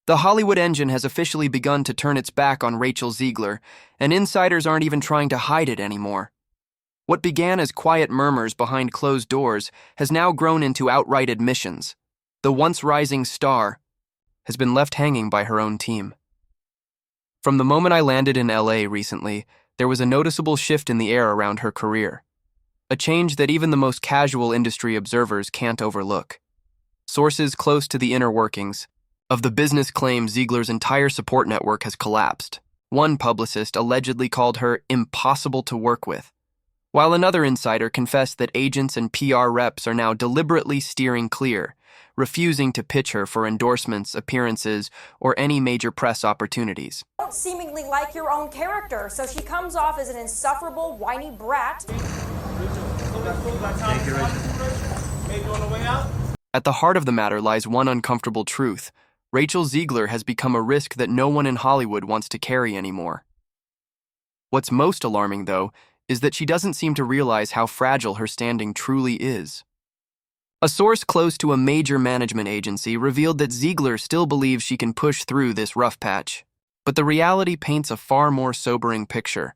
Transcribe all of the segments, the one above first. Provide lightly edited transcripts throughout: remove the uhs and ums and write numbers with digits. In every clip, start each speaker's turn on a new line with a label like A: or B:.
A: The Hollywood engine has officially begun to turn its back on Rachel Zegler, and insiders aren't even trying to hide it anymore. What began as quiet murmurs behind closed doors has now grown into outright admissions. The once rising star has been left hanging by her own team. From the moment I landed in LA recently, there was a noticeable shift in the air around her career. A change that even the most casual industry observers can't overlook. Sources close to the inner workings of the business claim Zegler's entire support network has collapsed. One publicist allegedly called her impossible to work with, while another insider confessed that agents and PR reps are now deliberately steering clear, refusing to pitch her for endorsements, appearances, or any major press opportunities.
B: Don't seemingly like your own character, so she comes off as an insufferable, whiny brat.
A: At the heart of the matter lies one uncomfortable truth. Rachel Zegler has become a risk that no one in Hollywood wants to carry anymore. What's most alarming, though, is that she doesn't seem to realize how fragile her standing truly is. A source close to a major management agency revealed that Zegler still believes she can push through this rough patch. But the reality paints a far more sobering picture.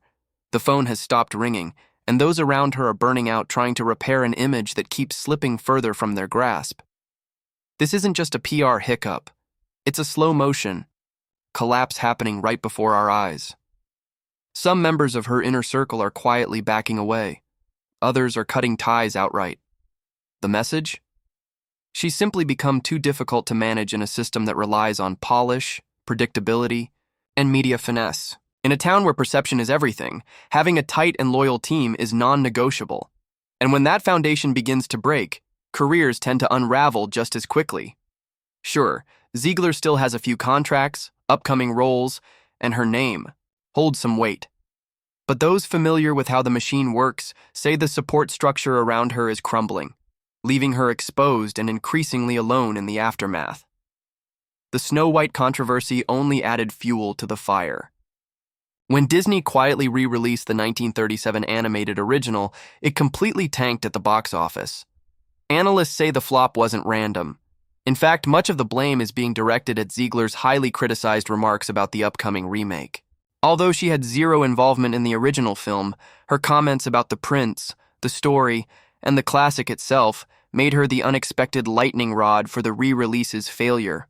A: The phone has stopped ringing, and those around her are burning out trying to repair an image that keeps slipping further from their grasp. This isn't just a PR hiccup. It's a slow-motion collapse happening right before our eyes. Some members of her inner circle are quietly backing away. Others are cutting ties outright. The message? She's simply become too difficult to manage in a system that relies on polish, predictability, and media finesse. In a town where perception is everything, having a tight and loyal team is non-negotiable. And when that foundation begins to break, careers tend to unravel just as quickly. Sure, Zegler still has a few contracts, upcoming roles, and her name holds some weight. But those familiar with how the machine works say the support structure around her is crumbling, leaving her exposed and increasingly alone in the aftermath. The Snow White controversy only added fuel to the fire. When Disney quietly re-released the 1937 animated original, it completely tanked at the box office. Analysts say the flop wasn't random. In fact, much of the blame is being directed at Zegler's highly criticized remarks about the upcoming remake. Although she had zero involvement in the original film, her comments about the prince, the story, and the classic itself made her the unexpected lightning rod for the re-release's failure.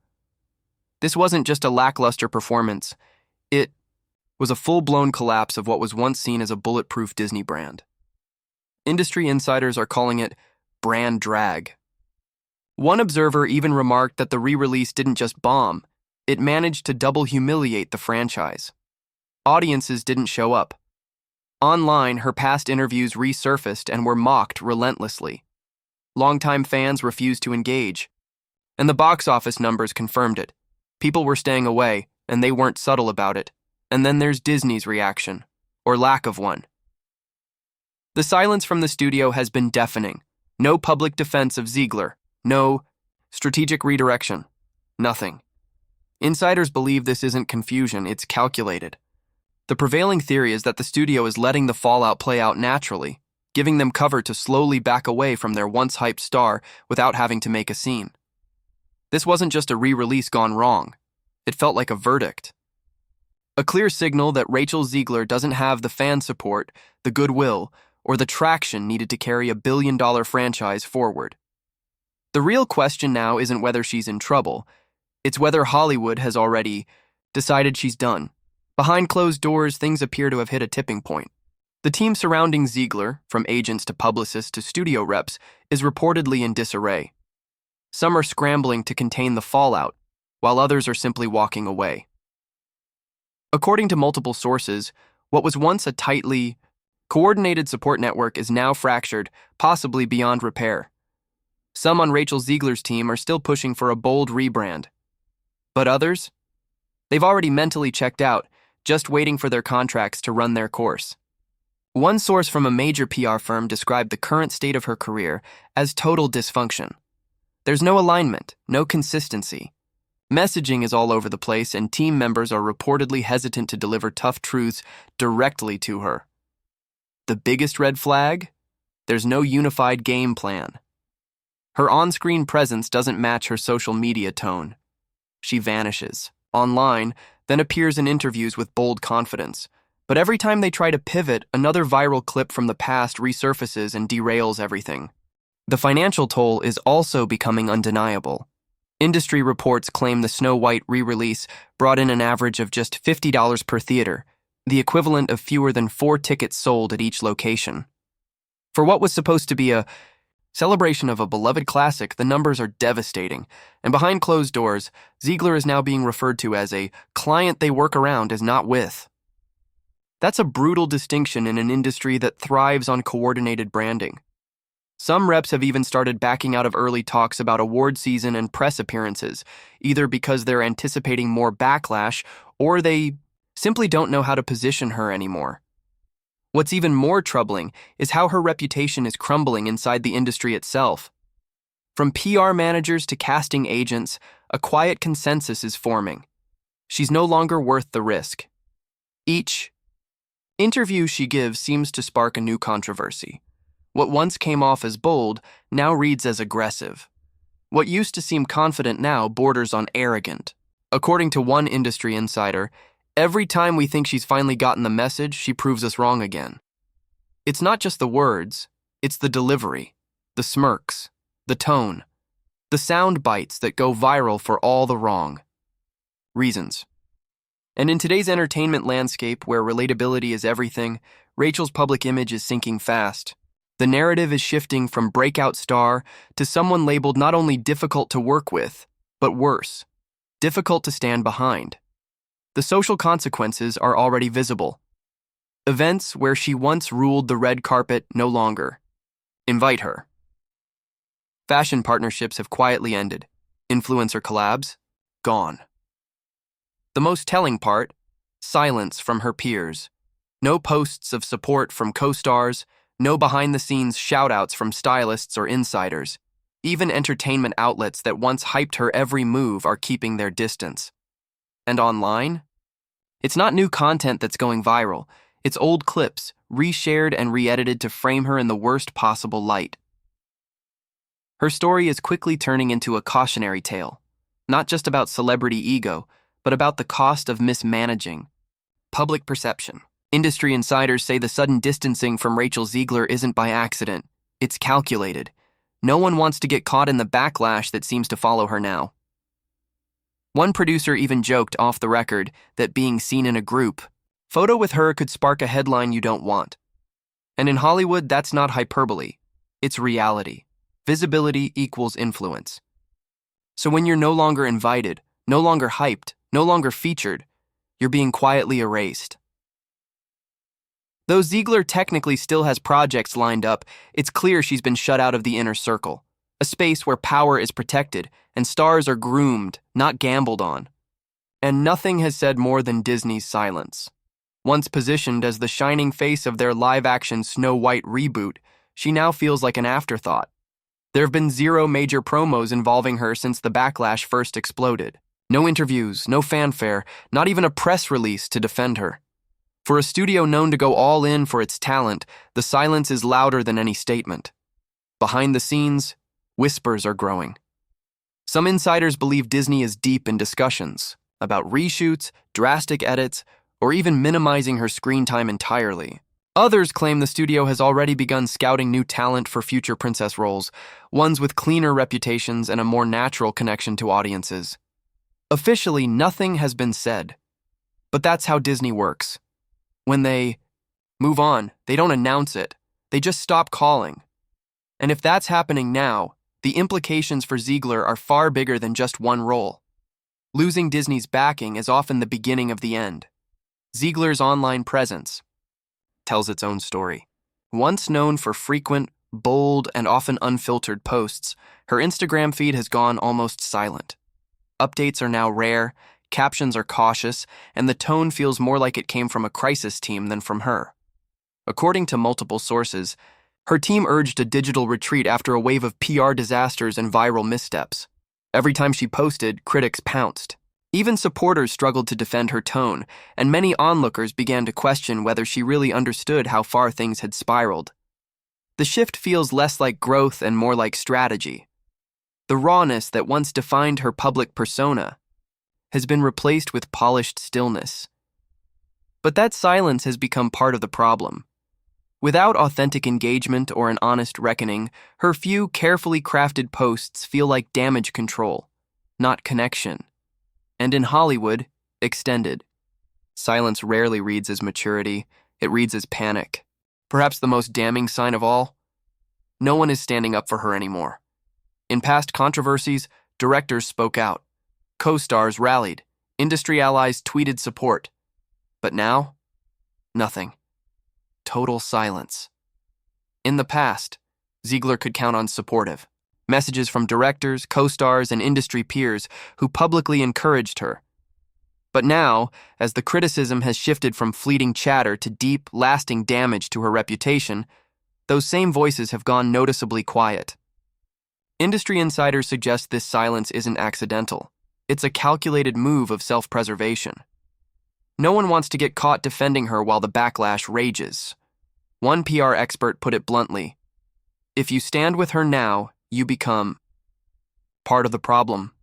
A: This wasn't just a lackluster performance. It was a full-blown collapse of what was once seen as a bulletproof Disney brand. Industry insiders are calling it brand drag. One observer even remarked that the re-release didn't just bomb, it managed to double humiliate the franchise. Audiences didn't show up. Online, her past interviews resurfaced and were mocked relentlessly. Longtime fans refused to engage, and the box office numbers confirmed it. People were staying away, and they weren't subtle about it. And then there's Disney's reaction, or lack of one. The silence from the studio has been deafening. No public defense of Zegler. No strategic redirection. Nothing. Insiders believe this isn't confusion, it's calculated. The prevailing theory is that the studio is letting the fallout play out naturally, giving them cover to slowly back away from their once hyped star without having to make a scene. This wasn't just a re-release gone wrong. It felt like a verdict. A clear signal that Rachel Zegler doesn't have the fan support, the goodwill, or the traction needed to carry a billion-dollar franchise forward. The real question now isn't whether she's in trouble. It's whether Hollywood has already decided she's done. Behind closed doors, things appear to have hit a tipping point. The team surrounding Zegler, from agents to publicists to studio reps, is reportedly in disarray. Some are scrambling to contain the fallout, while others are simply walking away. According to multiple sources, what was once a tightly coordinated support network is now fractured, possibly beyond repair. Some on Rachel Zegler's team are still pushing for a bold rebrand. But others? They've already mentally checked out, just waiting for their contracts to run their course. One source from a major PR firm described the current state of her career as total dysfunction. There's no alignment, no consistency. Messaging is all over the place, and team members are reportedly hesitant to deliver tough truths directly to her. The biggest red flag? There's no unified game plan. Her on-screen presence doesn't match her social media tone. She vanishes. Online, then appears in interviews with bold confidence. But every time they try to pivot, another viral clip from the past resurfaces and derails everything. The financial toll is also becoming undeniable. Industry reports claim the Snow White re-release brought in an average of just $50 per theater, the equivalent of fewer than 4 tickets sold at each location. For what was supposed to be a celebration of a beloved classic, the numbers are devastating, and behind closed doors, Zegler is now being referred to as a client they work around as not with. That's a brutal distinction in an industry that thrives on coordinated branding. Some reps have even started backing out of early talks about award season and press appearances, either because they're anticipating more backlash or they simply don't know how to position her anymore. What's even more troubling is how her reputation is crumbling inside the industry itself. From PR managers to casting agents, a quiet consensus is forming. She's no longer worth the risk. Each interview she gives seems to spark a new controversy. What once came off as bold now reads as aggressive. What used to seem confident now borders on arrogant. According to one industry insider, every time we think she's finally gotten the message, she proves us wrong again. It's not just the words, it's the delivery, the smirks, the tone, the sound bites that go viral for all the wrong reasons. And in today's entertainment landscape where relatability is everything, Rachel's public image is sinking fast. The narrative is shifting from breakout star to someone labeled not only difficult to work with, but worse, difficult to stand behind. The social consequences are already visible. Events where she once ruled the red carpet no longer invite her. Fashion partnerships have quietly ended. Influencer collabs, gone. The most telling part, silence from her peers. No posts of support from co-stars, no behind-the-scenes shout-outs from stylists or insiders. Even entertainment outlets that once hyped her every move are keeping their distance. And online? It's not new content that's going viral. It's old clips, reshared and re-edited to frame her in the worst possible light. Her story is quickly turning into a cautionary tale, not just about celebrity ego, but about the cost of mismanaging public perception. Industry insiders say the sudden distancing from Rachel Zegler isn't by accident. It's calculated. No one wants to get caught in the backlash that seems to follow her now. One producer even joked off the record that being seen in a group photo with her could spark a headline you don't want. And in Hollywood, that's not hyperbole. It's reality. Visibility equals influence. So when you're no longer invited, no longer hyped, no longer featured, you're being quietly erased. Though Zegler technically still has projects lined up, it's clear she's been shut out of the inner circle, a space where power is protected and stars are groomed, not gambled on. And nothing has said more than Disney's silence. Once positioned as the shining face of their live-action Snow White reboot, she now feels like an afterthought. There have been 0 major promos involving her since the backlash first exploded. No interviews, no fanfare, not even a press release to defend her. For a studio known to go all in for its talent, the silence is louder than any statement. Behind the scenes, whispers are growing. Some insiders believe Disney is deep in discussions about reshoots, drastic edits, or even minimizing her screen time entirely. Others claim the studio has already begun scouting new talent for future princess roles, ones with cleaner reputations and a more natural connection to audiences. Officially, nothing has been said. But that's how Disney works. When they move on, they don't announce it. They just stop calling. And if that's happening now, the implications for Zegler are far bigger than just one role. Losing Disney's backing is often the beginning of the end. Zegler's online presence tells its own story. Once known for frequent, bold, and often unfiltered posts, her Instagram feed has gone almost silent. Updates are now rare, captions are cautious, and the tone feels more like it came from a crisis team than from her. According to multiple sources, her team urged a digital retreat after a wave of PR disasters and viral missteps. Every time she posted, critics pounced. Even supporters struggled to defend her tone, and many onlookers began to question whether she really understood how far things had spiraled. The shift feels less like growth and more like strategy. The rawness that once defined her public persona has been replaced with polished stillness. But that silence has become part of the problem. Without authentic engagement or an honest reckoning, her few carefully crafted posts feel like damage control, not connection. And in Hollywood, extended, silence rarely reads as maturity, it reads as panic. Perhaps the most damning sign of all? No one is standing up for her anymore. In past controversies, directors spoke out. Co-stars rallied. Industry allies tweeted support. But now, nothing. Total silence. In the past, Zegler could count on supportive messages from directors, co-stars, and industry peers who publicly encouraged her. But now, as the criticism has shifted from fleeting chatter to deep, lasting damage to her reputation, those same voices have gone noticeably quiet. Industry insiders suggest this silence isn't accidental. It's a calculated move of self-preservation. No one wants to get caught defending her while the backlash rages. One PR expert put it bluntly, "If you stand with her now, you become part of the problem."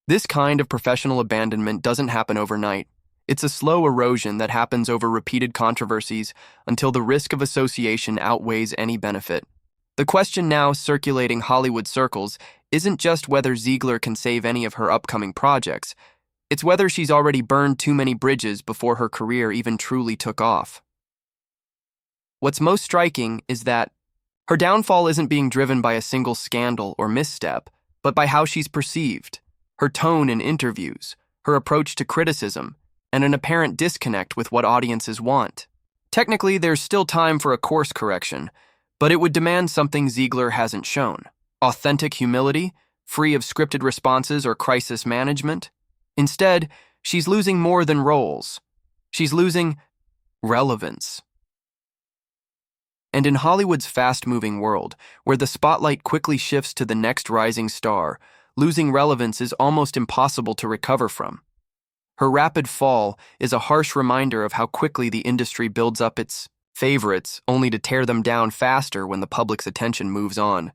A: This kind of professional abandonment doesn't happen overnight. It's a slow erosion that happens over repeated controversies until the risk of association outweighs any benefit. The question now circulating Hollywood circles isn't just whether Zegler can save any of her upcoming projects. It's whether she's already burned too many bridges before her career even truly took off. What's most striking is that her downfall isn't being driven by a single scandal or misstep, but by how she's perceived, her tone in interviews, her approach to criticism, and an apparent disconnect with what audiences want. Technically, there's still time for a course correction, but it would demand something Zegler hasn't shown: authentic humility, free of scripted responses or crisis management. Instead, she's losing more than roles. She's losing relevance. And in Hollywood's fast-moving world, where the spotlight quickly shifts to the next rising star, losing relevance is almost impossible to recover from. Her rapid fall is a harsh reminder of how quickly the industry builds up its favorites, only to tear them down faster when the public's attention moves on.